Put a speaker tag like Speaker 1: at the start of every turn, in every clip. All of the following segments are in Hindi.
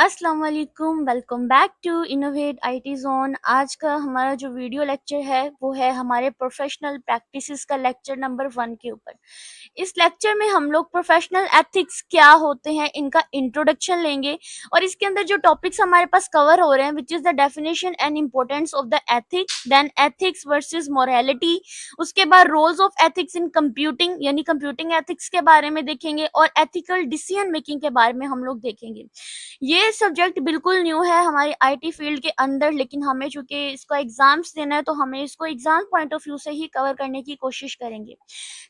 Speaker 1: अस्सलाम वालेकुम, welcome back to innovate IT zone. आज का हमारा जो वीडियो लेक्चर है वो है हमारे प्रोफेशनल प्रैक्टिसेस का लेक्चर नंबर 1 के ऊपर। इस लेक्चर में हम लोग प्रोफेशनल एथिक्स क्या होते हैं इनका इंट्रोडक्शन लेंगे और इसके अंदर जो टॉपिक्स हमारे पास कवर हो रहे हैं which is the definition and importance of the ethics, then ethics versus morality, उसके बाद roles of ethics in computing यानी कंप्यूटिंग एथिक्स के बारे में देखेंगे और एथिकल डिसीजन मेकिंग के बारे में हम लोग देखेंगे। ये सब्जेक्ट बिल्कुल न्यू है हमारी आईटी फील्ड के अंदर, लेकिन हमें चूंकि इसका एग्जाम्स देना है तो हमें इसको एग्जाम पॉइंट ऑफ व्यू से ही कवर करने की कोशिश करेंगे।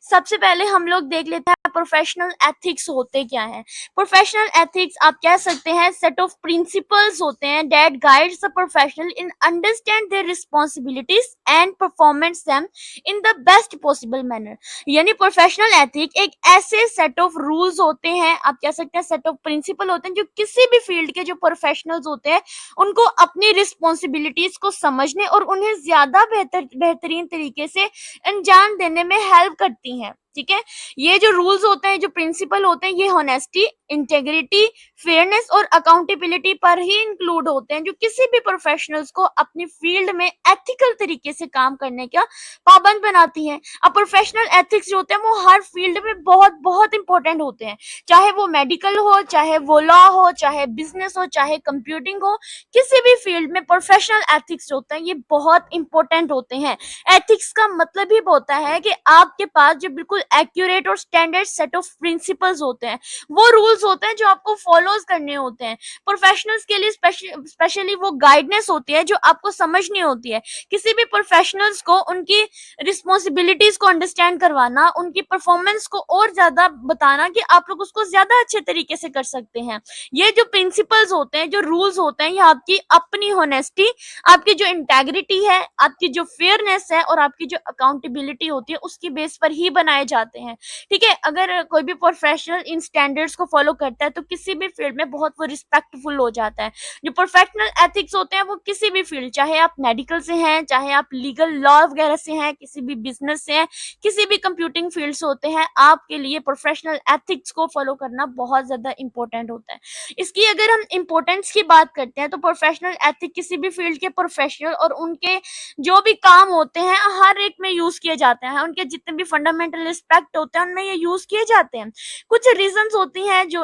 Speaker 1: सबसे पहले हम लोग देख लेते हैं प्रोफेशनल एथिक्स होते क्या हैं। प्रोफेशनल एथिक्स आप कह सकते हैं सेट ऑफ प्रिंसिपल्स होते हैं that guides the professional in understand their responsibilities and performance them in the best possible manner. यानी प्रोफेशनल एथिक एक ऐसे सेट ऑफ रूल्स होते हैं, आप कह सकते हैं सेट ऑफ प्रिंसिपल होते हैं जो किसी भी फील्ड के जो प्रोफेशनल्स होते हैं उनको अपनी रिस्पॉन्सिबिलिटीज को समझने और उन्हें ज्यादा बेहतरीन तरीके से अंजाम देने में हेल्प करती हैं। ठीक है, ये जो रूल्स होते हैं, जो प्रिंसिपल होते हैं, ये होनेस्टी, इंटेग्रिटी, फेयरनेस और अकाउंटेबिलिटी पर ही इंक्लूड होते हैं, जो किसी भी प्रोफेशनल्स को अपनी फील्ड में एथिकल तरीके से काम करने का पाबंद बनाती हैं। अब प्रोफेशनल एथिक्स जो होते हैं वो हर फील्ड में बहुत बहुत इंपॉर्टेंट होते हैं, चाहे वो मेडिकल हो, चाहे वो लॉ हो, चाहे बिजनेस हो, चाहे कंप्यूटिंग हो। किसी भी फील्ड में प्रोफेशनल एथिक्स होते हैं ये बहुत इंपॉर्टेंट होते हैं। एथिक्स का मतलब ही होता है कि आपके पास जो बिल्कुल एक्यूरेट और स्टैंडर्ड सेट ऑफ प्रिंसिपल्स होते हैं, वो रूल्स होते हैं जो आपको फॉलोज करने होते हैं। प्रोफेशनल्स के लिए स्पेशली वो गाइडेंस होती है जो आपको समझनी होती है। किसी भी प्रोफेशनल्स को उनकी रिस्पॉन्सिबिलिटीज को अंडरस्टैंड करवाना, उनकी परफॉर्मेंस को और ज्यादा बताना कि आप लोग उसको ज्यादा अच्छे तरीके से कर सकते हैं। ये जो प्रिंसिपल्स होते हैं, जो रूल्स होते हैं, ये आपकी अपनी होनेस्टी, आपकी जो इंटेग्रिटी है, आपकी जो फेयरनेस है और आपकी जो अकाउंटेबिलिटी होती है उसकी बेस पर ही बनाए जाते हैं। ठीक है, अगर कोई भी प्रोफेशनल इन स्टैंडर्ड्स को फॉलो करता है तो किसी भी फील्ड में बहुत वो रिस्पेक्टफुल हो जाता है। जो प्रोफेशनल एथिक्स होते हैं वो किसी भी फील्ड, चाहे आप मेडिकल से हैं, चाहे आप लीगल लॉ वगैरह से हैं, किसी भी बिजनेस से हैं, किसी भी कंप्यूटिंग फील्ड से होते हैं, आपके लिए प्रोफेशनल एथिक्स को फॉलो करना बहुत ज्यादा इंपॉर्टेंट होता है। इसकी अगर हम इंपॉर्टेंस की बात करते हैं तो प्रोफेशनल एथिक किसी भी फील्ड के प्रोफेशनल और उनके जो भी काम होते हैं हर एक में यूज किए जाते हैं। उनके जितने भी फंडामेंटल एस्पेक्ट होते हैं उनमें ये यूज किए जाते हैं। कुछ रीजंस होती हैं जो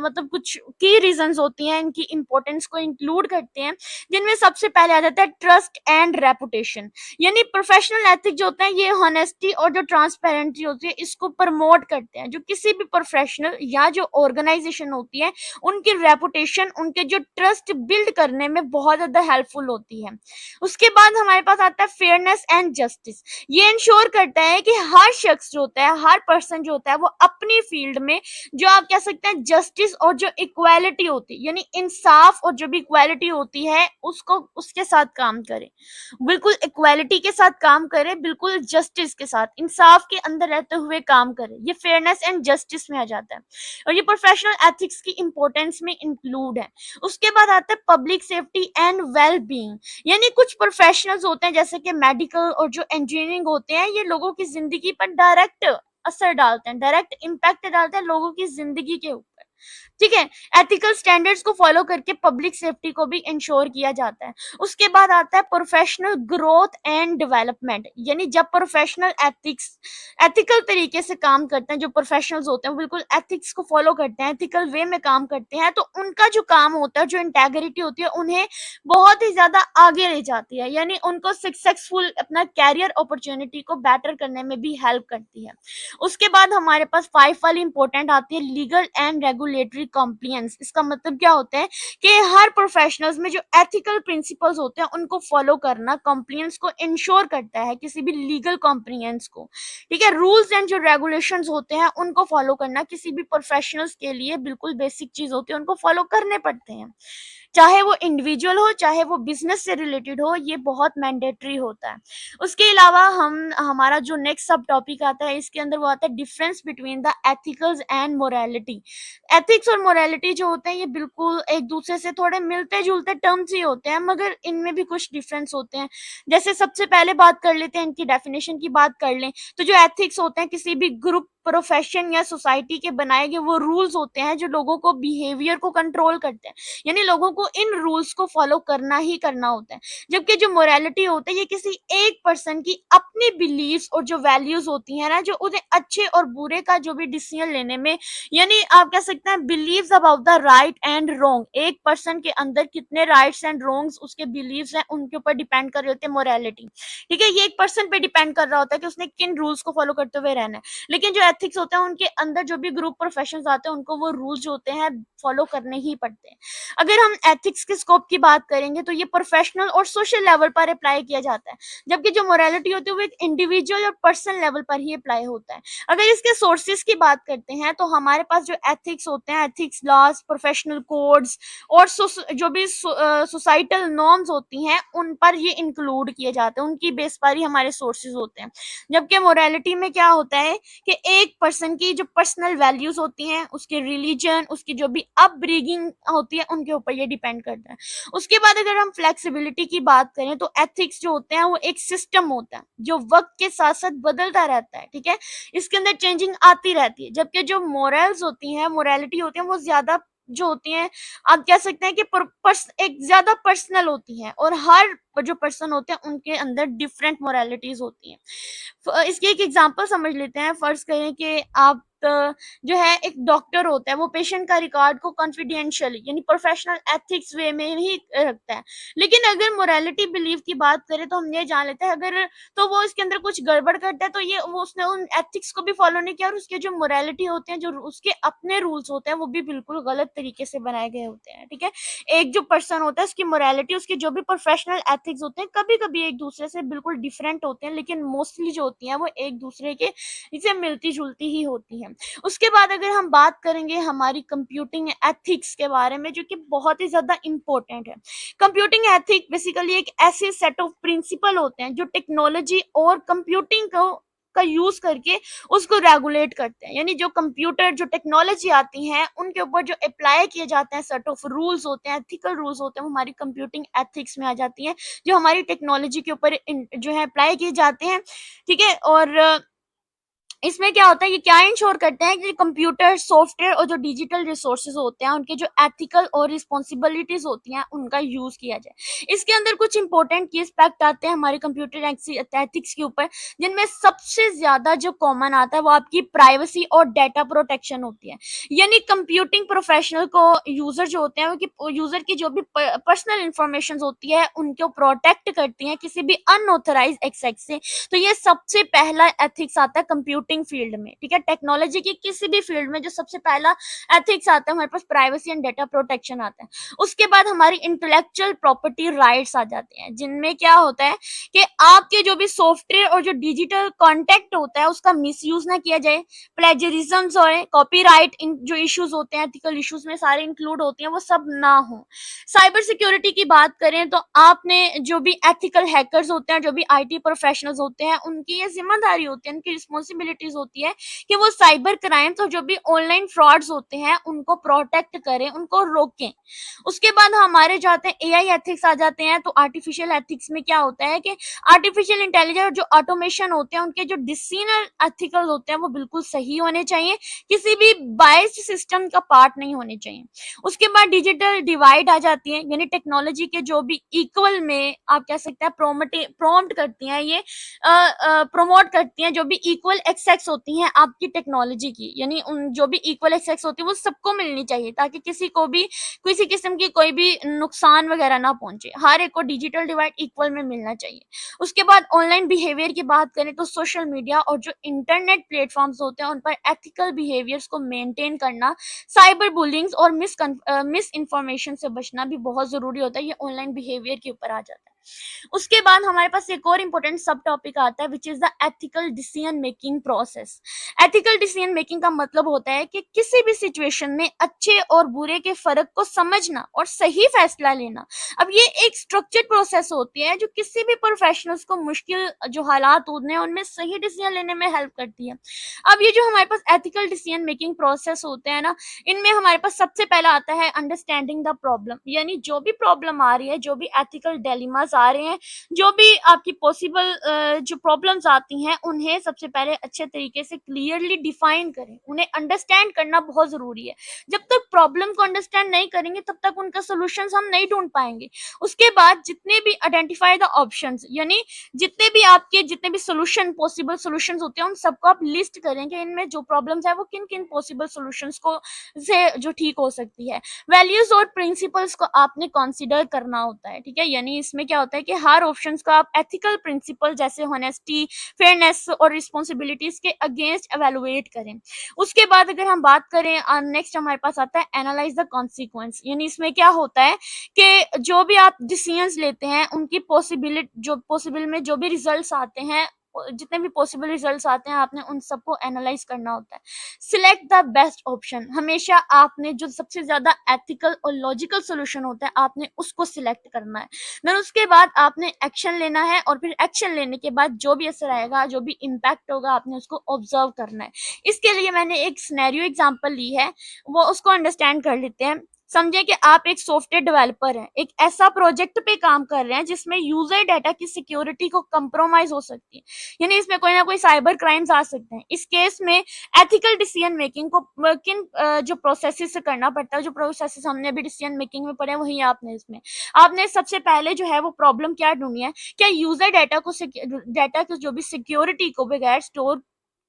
Speaker 1: मतलब कुछ की रीजंस होती हैं इनकी इंपॉर्टेंस को इंक्लूड करते हैं, जिनमें सबसे पहले आ जाता है ट्रस्ट एंड रेपुटेशन। यानी प्रोफेशनल एथिक जो होते हैं ये होनेस्टी और जो ट्रांसपेरेंसी होती है इसको प्रमोट करते हैं, जो किसी भी प्रोफेशनल या जो ऑर्गेनाइजेशन होती है उनकी रेपुटेशन, उनके जो ट्रस्ट बिल्ड करने में बहुत ज्यादा हेल्पफुल होती है। उसके बाद हमारे पास आता है फेयरनेस एंड जस्टिस। ये इंश्योर करता है कि हर शख्स जो होता है, हर पर्सन जो होता है वो अपनी फील्ड में जो आप कह सकते हैं जस्टिस और जो इक्वालिटी होती है यानी इंसाफ और जो भी इक्वालिटी होती है उसको उसके साथ काम करे, बिल्कुल इक्वालिटी के साथ काम करे, बिल्कुल जस्टिस के साथ इंसाफ के अंदर रहते हुए काम करे। ये फेयरनेस एंड जस्टिस में आ जाता है और ये प्रोफेशनल एथिक्स की इंपॉर्टेंस में इंक्लूड है। उसके बाद आता है public safety and well being. यानी कुछ प्रोफेशनल्स होते हैं जैसे कि मेडिकल और जो इंजीनियरिंग होते हैं, ये लोगों की जिंदगी पर डायरेक्ट असर डालते हैं, डायरेक्ट इम्पैक्ट डालते हैं लोगों की जिंदगी के ऊपर। ठीक है, एथिकल स्टैंडर्ड्स को फॉलो करके पब्लिक सेफ्टी को भी इंश्योर किया जाता है। उसके बाद आता है प्रोफेशनल ग्रोथ एंड डेवलपमेंट। यानी जब प्रोफेशनल एथिक्स एथिकल तरीके से काम करते हैं, जो प्रोफेशनल्स होते हैं वो बिल्कुल एथिक्स को फॉलो करते हैं, एथिकल वे में काम करते हैं, तो उनका जो काम होता है, जो इंटेग्रिटी होती है, उन्हें बहुत ही ज्यादा आगे ले जाती है। यानी उनको सक्सेसफुल अपना कैरियर अपॉर्चुनिटी को बेटर करने में भी हेल्प करती है। उसके बाद हमारे पास 5 वाली इंपॉर्टेंट आती है लीगल एंड रेगुलेटरी कॉम्प्लियंस। इसका मतलब क्या होता है कि हर प्रोफेशनल्स में जो एथिकल प्रिंसिपल्स होते हैं उनको फॉलो करना कॉम्प्लियंस को इंश्योर करता है, किसी भी लीगल कॉम्प्लियंस को। ठीक है, रूल्स एंड जो रेगुलेशंस होते हैं उनको फॉलो करना किसी भी प्रोफेशनल्स के लिए बिल्कुल बेसिक चीज होती है, उनको फॉलो करने पड़ते हैं, चाहे वो इंडिविजुअल हो चाहे वो बिजनेस से रिलेटेड हो, ये बहुत मैंडेटरी होता है। उसके अलावा हम हमारा जो नेक्स्ट सब टॉपिक आता है इसके अंदर वो आता है difference between the ethicals and morality. Ethics और मोरालिटी जो होते हैं ये बिल्कुल एक दूसरे से थोड़े मिलते जुलते टर्म्स ही होते हैं, मगर इनमें भी कुछ डिफरेंस होते हैं। जैसे सबसे पहले बात कर लेते हैं, इनकी डेफिनेशन की बात कर लें तो जो एथिक्स होते हैं किसी भी ग्रुप प्रोफेशन या सोसाइटी के बनाए गए वो रूल्स होते हैं जो लोगों को बिहेवियर को कंट्रोल करते हैं, यानी लोगों को इन रूल्स को फॉलो करना ही करना होता है। जबकि जो मोरालिटी होता है ये किसी एक पर्सन की अपनी बिलीव्स और जो वैल्यूज होती है ना, जो उन्हें अच्छे और बुरे का जो भी डिसीजन लेने में, यानी आप कह सकते हैं believes about the right and wrong, एक पर्सन के अंदर कितने राइट्स एंड रॉन्ग्स उसके बिलीव्स हैं उनके ऊपर डिपेंड कर रहे होते हैं मोरालिटी। ठीक है, ये एक पर्सन पे डिपेंड कर रहा होता है कि उसने किन रूल्स को फॉलो करते हुए रहना है। लेकिन जो एथिक्स होते हैं उनके अंदर जो भी ग्रुप प्रोफेशंस आते हैं उनको वो रूल्स जो होते हैं फॉलो करने ही पड़ते हैं। अगर हम एथिक्स के स्कोप की बात करेंगे तो ये प्रोफेशनल और सोशल लेवल पर अप्लाई किया जाता है, जबकि जो मोरालिटी होती है वो एक इंडिविजुअल और पर्सनल लेवल पर ही अप्लाई होता है। अगर इसके सोर्सेज की बात करते हैं तो हमारे पास जो एथिक्स होते हैं, एथिक्स लॉज, प्रोफेशनल कोड्स और जो भी सोसाइटल नॉर्म्स होती हैं उन पर ये इंक्लूड किए जाते हैं, उनकी बेस पर ही हमारे सोर्सेज होते हैं। जबकि मोरालिटी में क्या होता है कि एक पर्सन की जो पर्सनल वैल्यूज होती हैं, उसके रिलीजन, उसकी जो भी अपब्रिंगिंग होती है उनके ऊपर ये डिपेंड करता है। उसके बाद अगर हम फ्लेक्सिबिलिटी की बात करें तो एथिक्स जो होते हैं वो एक सिस्टम होता है जो वक्त के साथ साथ बदलता रहता है। ठीक है, इसके अंदर चेंजिंग आती रहती है। जबकि जो मोरल्स होती हैं, मोरालिटी होती है, वो ज्यादा जो होती हैं आप कह सकते हैं कि एक ज्यादा पर्सनल होती हैं और हर जो पर्सन होते हैं उनके अंदर डिफरेंट मोरालिटीज होती हैं। इसकी एक एग्जांपल समझ लेते हैं। फर्ज करें कि आप जो है एक डॉक्टर होता है, वो पेशेंट का रिकॉर्ड को कॉन्फिडेंशियल यानी प्रोफेशनल एथिक्स वे में ही रखता है। लेकिन अगर मोरालिटी बिलीव की बात करें तो हम ये जान लेते हैं अगर तो वो इसके अंदर कुछ गड़बड़ करता है तो ये वो उसने उन एथिक्स को भी फॉलो नहीं किया और उसके जो मोरालिटी होते हैं, जो उसके अपने रूल्स होते हैं वो भी बिल्कुल गलत तरीके से बनाए गए होते हैं। ठीक है, एक जो पर्सन होता है उसकी मोरालिटी, उसके जो भी प्रोफेशनल एथिक्स होते हैं कभी कभी एक दूसरे से बिल्कुल डिफरेंट होते हैं, लेकिन मोस्टली जो होती हैं वो एक दूसरे के से मिलती जुलती ही होती हैं। उसके बाद अगर हम बात करेंगे हमारी कंप्यूटिंग एथिक्स के बारे में, जो कि बहुत ही ज्यादा इंपॉर्टेंट है। कंप्यूटिंग एथिक बेसिकली एक ऐसे सेट ऑफ प्रिंसिपल होते हैं जो टेक्नोलॉजी और कंप्यूटिंग को का यूज करके उसको रेगुलेट करते हैं, यानी जो कंप्यूटर जो टेक्नोलॉजी आती है उनके ऊपर जो अप्लाई किए जाते हैं सेट ऑफ रूल्स होते हैं, एथिकल रूल्स होते हैं, वो हमारी कंप्यूटिंग एथिक्स में आ जाती हैं, जो हमारी टेक्नोलॉजी के ऊपर जो है अप्लाई किए जाते हैं। ठीक है, और इसमें क्या होता है, ये क्या इंश्योर करते हैं कि कंप्यूटर सॉफ्टवेयर और जो डिजिटल रिसोर्सेज होते हैं उनके जो एथिकल और रिस्पॉन्सिबिलिटीज होती हैं उनका यूज किया जाए। इसके अंदर कुछ इंपॉर्टेंट की एस्पेक्ट आते हैं हमारे कंप्यूटर एथिक्स के ऊपर, जिनमें सबसे ज्यादा जो कॉमन आता है वो आपकी प्राइवेसी और डेटा प्रोटेक्शन होती है। यानी कंप्यूटिंग प्रोफेशनल को यूजर जो होते हैं वो कि यूजर की जो भी पर्सनल इंफॉर्मेशन होती है उनको प्रोटेक्ट करती हैं किसी भी अनऑथराइज एक्सेस से। तो ये सबसे पहला एथिक्स आता है कंप्यूटिंग फील्ड में। ठीक है, टेक्नोलॉजी की किसी भी फील्ड में जो सबसे पहला एथिक्स आता है हमारे पास प्राइवेसी एंड डेटा प्रोटेक्शन आता है। उसके बाद हमारी इंटेलेक्चुअल प्रॉपर्टी राइट्स आ जाते हैं, जिनमें क्या होता है कि आपके जो भी सॉफ्टवेयर और जो डिजिटल कॉन्टेक्ट होता है उसका मिसयूज ना किया जाए, प्लेजरिज्म और कॉपीराइट इन जो इश्यूज होते हैं एथिकल इश्यूज में सारे इंक्लूड होते हैं, वो सब ना हो। साइबर सिक्योरिटी की बात करें तो आपने जो भी एथिकल हैकर्स होते हैं, जो भी आईटी प्रोफेशनल्स होते हैं, उनकी ये जिम्मेदारी होती है, उनकी रिस्पॉन्सिबिलिटीज होती है कि वो साइबर क्राइम्स और जो भी ऑनलाइन फ्रॉड्स होते हैं उनको प्रोटेक्ट करें, उनको रोकें। उसके बाद हमारे जाते हैं एआई एथिक्स आ जाते हैं। तो आर्टिफिशियल एथिक्स में क्या होता है कि आर्टिफिशियल इंटेलिजेंस जो ऑटोमेशन होते हैं उनके जो डिसीजन एथिकल होते हैं वो बिल्कुल सही होने चाहिए, किसी भी बायस्ड सिस्टम का पार्ट नहीं होने चाहिए। उसके बाद डिजिटल डिवाइड आ जाती है, यानी टेक्नोलॉजी के जो भी इक्वल में आप कह सकते हैं प्रोमोट करती हैं, ये प्रमोट करती हैं जो भी इक्वल एक्सेस होती हैं आपकी टेक्नोलॉजी की, यानी उन जो भी इक्वल एक्सेस होती है वो सबको मिलनी चाहिए ताकि किसी को भी किसी किस्म की कोई भी नुकसान वगैरह ना पहुंचे, हर एक को डिजिटल डिवाइड इक्वल में मिलना चाहिए। उसके बाद ऑनलाइन बिहेवियर की बात करें तो सोशल मीडिया और जो इंटरनेट प्लेटफॉर्म्स होते हैं उन पर एथिकल बिहेवियर्स को मेंटेन करना, साइबर बुलिंग और मिस इन्फॉर्मेशन से बचना भी बहुत जरूरी होता है, ये ऑनलाइन बिहेवियर के ऊपर आ जाता है। उसके बाद हमारे पास एक और इम्पोर्टेंट सब टॉपिक आता है which is the ethical decision making process. Ethical decision making का मतलब होता है कि किसी भी सिचुएशन में अच्छे और बुरे के फर्क को समझना और सही फैसला लेना। अब ये एक स्ट्रक्चर्ड प्रोसेस होती है जो किसी भी प्रोफेशनल्स को मुश्किल जो हालात होते हैं उनमें सही डिसीजन लेने में हेल्प करती है। अब ये जो हमारे पास एथिकल डिसीजन मेकिंग प्रोसेस होते हैं ना, इनमें हमारे पास सबसे पहला आता है अंडरस्टैंडिंग द प्रॉब्लम, यानी जो भी प्रॉब्लम आ रही है, जो भी एथिकल डिलेमास आ रहे हैं, जो भी आपकी पॉसिबल जो प्रॉब्लम्स आती हैं उन्हें सबसे पहले अच्छे तरीके से क्लियरली डिफाइन करें, उन्हें अंडरस्टैंड करना बहुत ज़रूरी है। जब तक प्रॉब्लम को अंडरस्टैंड नहीं करेंगे तब तक उनका सॉल्यूशंस हम नहीं ढूंढ पाएंगे। उसके बाद जितने भी आइडेंटिफाई द ऑप्शंस, यानी जितने भी सोल्यूशन पॉसिबल सोल्यूशंस होते हैं उन सबको आप लिस्ट करेंगे, इनमें जो प्रॉब्लम्स है वो किन किन पॉसिबल सोल्यूशंस को से जो ठीक हो सकती है। वैल्यूज और प्रिंसिपल्स को आपने कंसीडर करना होता है, ठीक है। यानी इसमें क्या होता है कि हर ऑप्शंस को आप एथिकल प्रिंसिपल जैसे होनेस्टी, फेयरनेस और रिस्पॉन्सिबिलिटीज के अगेंस्ट एवेलुएट करें। उसके बाद अगर हम बात करें, नेक्स्ट हमारे पास आता है एनालाइज द कॉन्सिक्वेंस। यानी इसमें क्या होता है कि जो भी आप डिसीजंस लेते हैं उनकी पॉसिबल में जो भी रिजल्ट्स आते हैं, जितने भी पॉसिबल रिजल्ट्स आते हैं, आपने उन सबको एनालाइज करना होता है। सिलेक्ट द बेस्ट ऑप्शन, हमेशा आपने जो सबसे ज्यादा एथिकल और लॉजिकल सोल्यूशन होता है आपने उसको सिलेक्ट करना है। देन उसके बाद आपने एक्शन लेना है, और फिर एक्शन लेने के बाद जो भी असर आएगा, जो भी इम्पैक्ट होगा, आपने उसको ऑब्जर्व करना है। इसके लिए मैंने एक सिनेरियो एग्जांपल ली है, वो उसको अंडरस्टैंड कर लेते हैं। समझे कि आप एक सॉफ्टवेयर डेवलपर हैं, एक ऐसा प्रोजेक्ट पे काम कर रहे हैं जिसमें यूजर डाटा की सिक्योरिटी को कंप्रोमाइज हो सकती है, यानी इसमें कोई ना कोई साइबर क्राइम्स आ सकते हैं। इस केस में एथिकल डिसीजन मेकिंग को किन जो प्रोसेसेस से करना पड़ता है, जो प्रोसेसेस हमने अभी डिसीजन मेकिंग में पढ़े हैं वही आपने इसमें आपने सबसे पहले जो है वो प्रॉब्लम क्या ढूंढनी है, क्या यूजर डाटा को जो भी सिक्योरिटी को बगैर स्टोर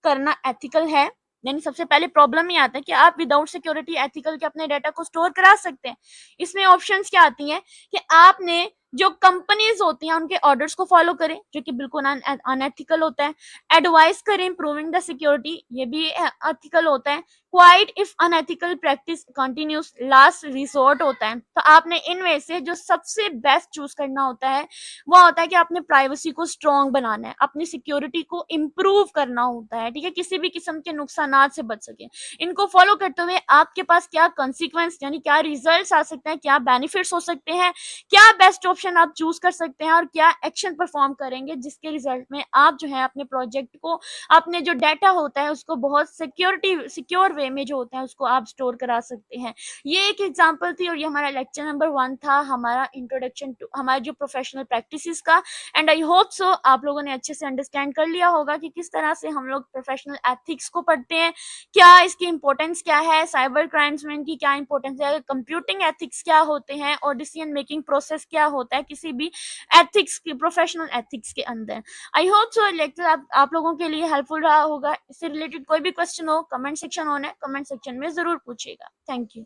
Speaker 1: करना एथिकल है। यानी सबसे पहले प्रॉब्लम ही आता है कि आप विदाउट सिक्योरिटी एथिकल के अपने डाटा को स्टोर करा सकते हैं। इसमें ऑप्शंस क्या आती हैं कि आपने जो कंपनीज होती हैं उनके ऑर्डर्स को फॉलो करें, जो कि बिल्कुल अनएथिकल होता है। एडवाइस करें इम्प्रूविंग द सिक्योरिटी, ये भी एथिकल होता है। Quite if unethical practice continuous, last resort होता है। तो आपने इनमें से जो सबसे बेस्ट चूज करना होता है वो होता है कि आपने प्राइवेसी को स्ट्रॉन्ग बनाना है, अपनी सिक्योरिटी को इम्प्रूव करना होता है, ठीक है, किसी भी किस्म के नुकसान से बच सके। इनको फॉलो करते हुए आपके पास क्या कॉन्सिक्वेंस यानी क्या रिजल्ट्स आ सकते हैं, क्या बेनिफिट्स हो सकते हैं, क्या बेस्ट ऑप्शन आप चूज कर सकते हैं, और क्या एक्शन परफॉर्म करेंगे जिसके रिजल्ट में आप जो है अपने प्रोजेक्ट को, अपने जो डाटा होता है उसको बहुत सिक्योर वे में जो होता है उसको आप स्टोर करा सकते हैं। ये एक एग्जांपल थी, और ये हमारा लेक्चर नंबर 1 था, हमारा इंट्रोडक्शन टू हमारे जो प्रोफेशनल प्रैक्टिसेस का। एंड आई होप सो आप लोगों ने अच्छे से अंडरस्टैंड कर लिया होगा कि किस तरह से हम लोग प्रोफेशनल एथिक्स को पढ़ते हैं, क्या इसकी इंपॉर्टेंस क्या है, साइबर क्राइम्स में इनकी क्या इंपॉर्टेंस है, कंप्यूटिंग एथिक्स क्या होते हैं, और डिसीजन मेकिंग प्रोसेस क्या होता है किसी भी एथिक्स की प्रोफेशनल एथिक्स के अंदर। आई होप सो लेक्चर आप लोगों के लिए हेल्पफुल रहा होगा। इससे रिलेटेड कोई भी क्वेश्चन हो, कमेंट सेक्शन ऑन है, कमेंट सेक्शन में जरूर पूछिएगा। Thank you.